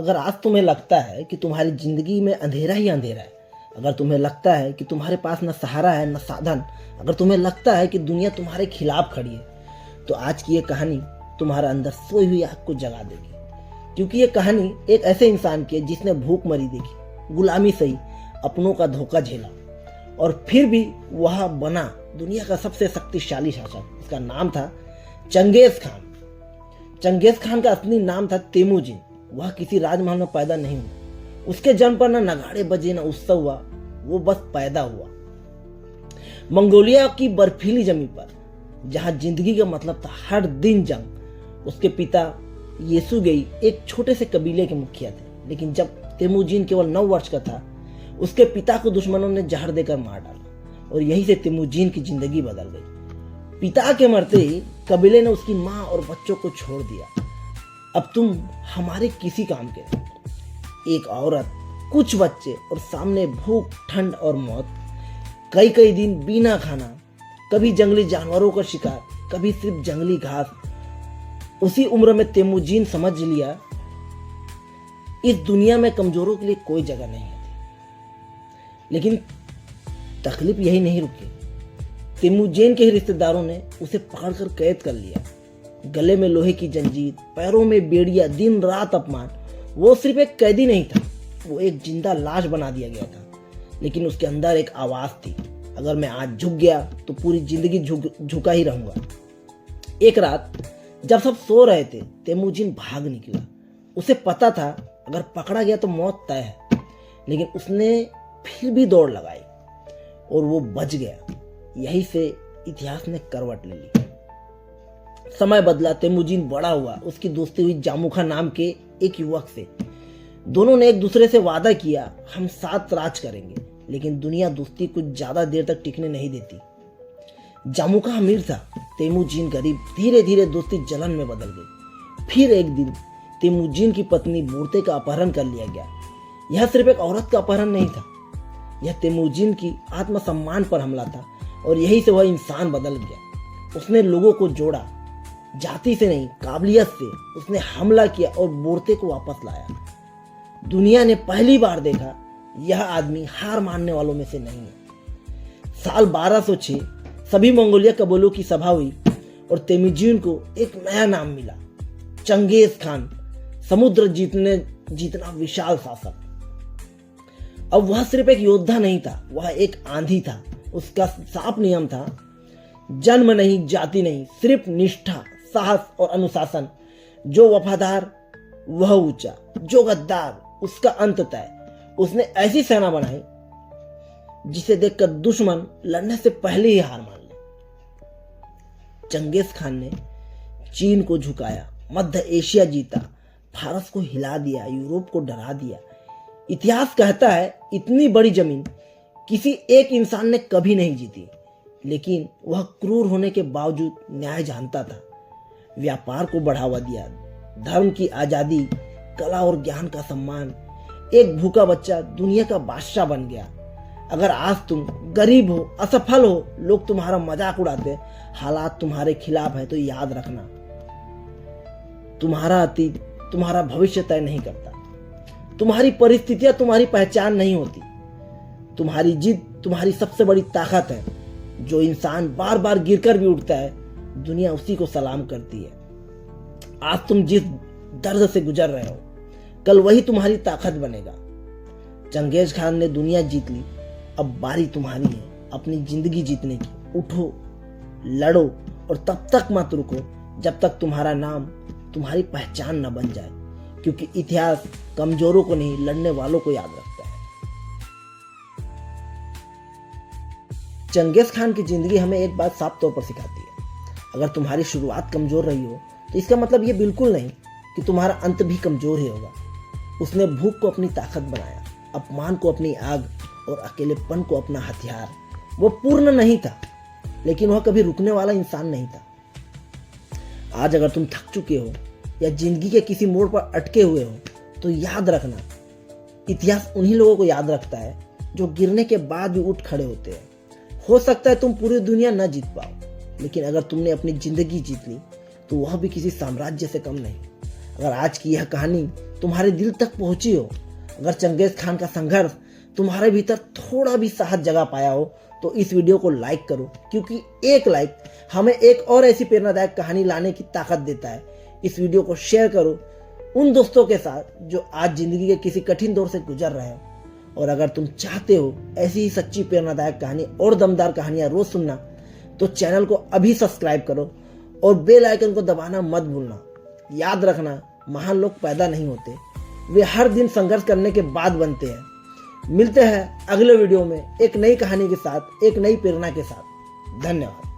अगर आज तुम्हें लगता है कि तुम्हारी जिंदगी में अंधेरा ही अंधेरा है, अगर तुम्हें लगता है कि तुम्हारे पास न सहारा है न साधन, अगर तुम्हें लगता है कि दुनिया तुम्हारे खिलाफ खड़ी है, तो आज की ये कहानी तुम्हारे अंदर सोई हुई आग को जगा देगी। क्योंकि ये कहानी एक ऐसे इंसान की है जिसने भूख मरी देखी, गुलामी सही, अपनों का धोखा झेला और फिर भी वह बना दुनिया का सबसे शक्तिशाली शासक। उसका नाम था चंगेज खान। चंगेज खान का असली नाम था तेमुजिन। वह किसी राजमहल में पैदा नहीं हुआ, उसके जन्म पर न नगाड़े बजे न उत्सव हुआ, वो बस पैदा हुआ मंगोलिया की बर्फीली जमीन पर, जहां जिंदगी का मतलब था हर दिन जंग। उसके पिता येसुगेई एक छोटे से कबीले के मुखिया थे, लेकिन जब तेमुजिन केवल 9 वर्ष का था, उसके पिता को दुश्मनों ने जहर देकर मार डाला और यहीं से तेमुजिन की जिंदगी बदल गई। पिता के मरते ही कबीले ने उसकी माँ और बच्चों को छोड़ दिया। अब तुम हमारे किसी काम के नहीं। एक औरत, कुछ बच्चे और सामने भूख, ठंड और मौत। कई कई दिन बिना खाना, कभी जंगली जानवरों का शिकार, कभी सिर्फ जंगली घास। उसी उम्र में तेमुजिन समझ लिया इस दुनिया में कमजोरों के लिए कोई जगह नहीं है। लेकिन तकलीफ यही नहीं रुकी। तेमुजिन के ही रिश्तेदारों ने उसे पकड़कर कैद कर लिया। गले में लोहे की जंजीर, पैरों में बेड़िया, दिन रात अपमान। वो सिर्फ एक कैदी नहीं था, वो एक जिंदा लाश बना दिया गया था। लेकिन उसके अंदर एक आवाज थी, अगर मैं आज झुक गया तो पूरी जिंदगी झुका ही रहूंगा। एक रात जब सब सो रहे थे, तेमुजिन भाग निकला। उसे पता था अगर पकड़ा गया तो मौत तय है, लेकिन उसने फिर भी दौड़ लगाई और वो बच गया। यहीं से इतिहास ने करवट ले ली। समय बदला, तेमुजिन बड़ा हुआ। उसकी दोस्ती हुई जामुखा नाम के एक युवक से। दोनों ने एक दूसरे से वादा किया, हम साथ राज करेंगे। लेकिन दुनिया दोस्ती कुछ ज्यादा देर तक टिकने नहीं देती। जामुखा अमीर था, तेमुजिन गरीब। धीरे धीरे दोस्ती जलन में बदल गई। फिर एक दिन तेमुजिन की पत्नी मूर्ते का अपहरण कर लिया गया। यह सिर्फ एक औरत का अपहरण नहीं था, यह तेमुजिन की आत्मसम्मान पर हमला था और यही से वह इंसान बदल गया। उसने लोगों को जोड़ा, जाति से नहीं काबिलियत से। उसने हमला किया और मूर्ते को वापस लाया। दुनिया ने पहली बार देखा यह आदमी हार मानने वालों में से नहीं है। साल 1206 सभी मंगोलिया कबीलों की सभा हुई और तेमुजिन को एक नया नाम मिला, चंगेज खान, समुद्र जीतना विशाल शासक। अब वह सिर्फ एक योद्धा नहीं था, वह एक आंधी था। उसका साफ नियम था, जन्म नहीं, जाति नहीं, सिर्फ निष्ठा, साहस और अनुशासन। जो वफादार वह ऊंचा, जो गद्दार उसका अंत तय। उसने ऐसी सेना बनाई जिसे देखकर दुश्मन लड़ने से पहले ही हार मान ले। चंगेज खान ने चीन को झुकाया, मध्य एशिया जीता, फारस को हिला दिया, यूरोप को डरा दिया। इतिहास कहता है इतनी बड़ी जमीन किसी एक इंसान ने कभी नहीं जीती। लेकिन वह क्रूर होने के बावजूद न्याय जानता था। व्यापार को बढ़ावा दिया, धर्म की आजादी, कला और ज्ञान का सम्मान। एक भूखा बच्चा दुनिया का बादशाह बन गया। अगर आज तुम गरीब हो, असफल हो, लोग तुम्हारा मजाक उड़ाते, हालात तुम्हारे खिलाफ है, तो याद रखना तुम्हारा अतीत तुम्हारा भविष्य तय नहीं करता। तुम्हारी परिस्थितियां तुम्हारी पहचान नहीं होती। तुम्हारी जिद तुम्हारी सबसे बड़ी ताकत है। जो इंसान बार बार गिरकर भी उठता है, दुनिया उसी को सलाम करती है। आज तुम जिस दर्द से गुजर रहे हो, कल वही तुम्हारी ताकत बनेगा। चंगेज खान ने दुनिया जीत ली, अब बारी तुम्हारी है अपनी जिंदगी जीतने की। उठो, लड़ो और तब तक मत रुको जब तक तुम्हारा नाम तुम्हारी पहचान न बन जाए, क्योंकि इतिहास कमजोरों को नहीं, लड़ने वालों को याद रखता है। चंगेज खान की जिंदगी हमें एक बात साफ तौर पर सिखाती है, अगर तुम्हारी शुरुआत कमजोर रही हो तो इसका मतलब ये बिल्कुल नहीं कि तुम्हारा अंत भी कमजोर ही होगा। उसने भूख को अपनी ताकत बनाया, अपमान को अपनी आग और अकेलेपन को अपना हथियार। वो पूर्ण नहीं था, लेकिन वह कभी रुकने वाला इंसान नहीं था। आज अगर तुम थक चुके हो या जिंदगी के किसी मोड़ पर अटके हुए हो, तो याद रखना, इतिहास उन्हीं लोगों को याद रखता है जो गिरने के बाद भी उठ खड़े होते हैं। हो सकता है तुम पूरी दुनिया न जीत पाओ, लेकिन अगर तुमने अपनी जिंदगी जीत ली तो वह भी किसी साम्राज्य से कम नहीं। अगर आज की यह कहानी तुम्हारे दिल तक पहुंची हो, अगर चंगेज खान का संघर्ष तुम्हारे भीतर थोड़ा भी साहस जगा पाया हो, तो इस वीडियो को लाइक करो, क्योंकि एक लाइक हमें एक और ऐसी प्रेरणादायक कहानी लाने की ताकत देता है। इस वीडियो को शेयर करो उन दोस्तों के साथ जो आज जिंदगी के किसी कठिन दौर से गुजर रहे हो। और अगर तुम चाहते हो ऐसी ही सच्ची प्रेरणादायक कहानी और दमदार कहानियां रोज सुनना, तो चैनल को अभी सब्सक्राइब करो और बेल आइकन को दबाना मत भूलना। याद रखना, महान लोग पैदा नहीं होते, वे हर दिन संघर्ष करने के बाद बनते हैं। मिलते हैं अगले वीडियो में एक नई कहानी के साथ, एक नई प्रेरणा के साथ। धन्यवाद।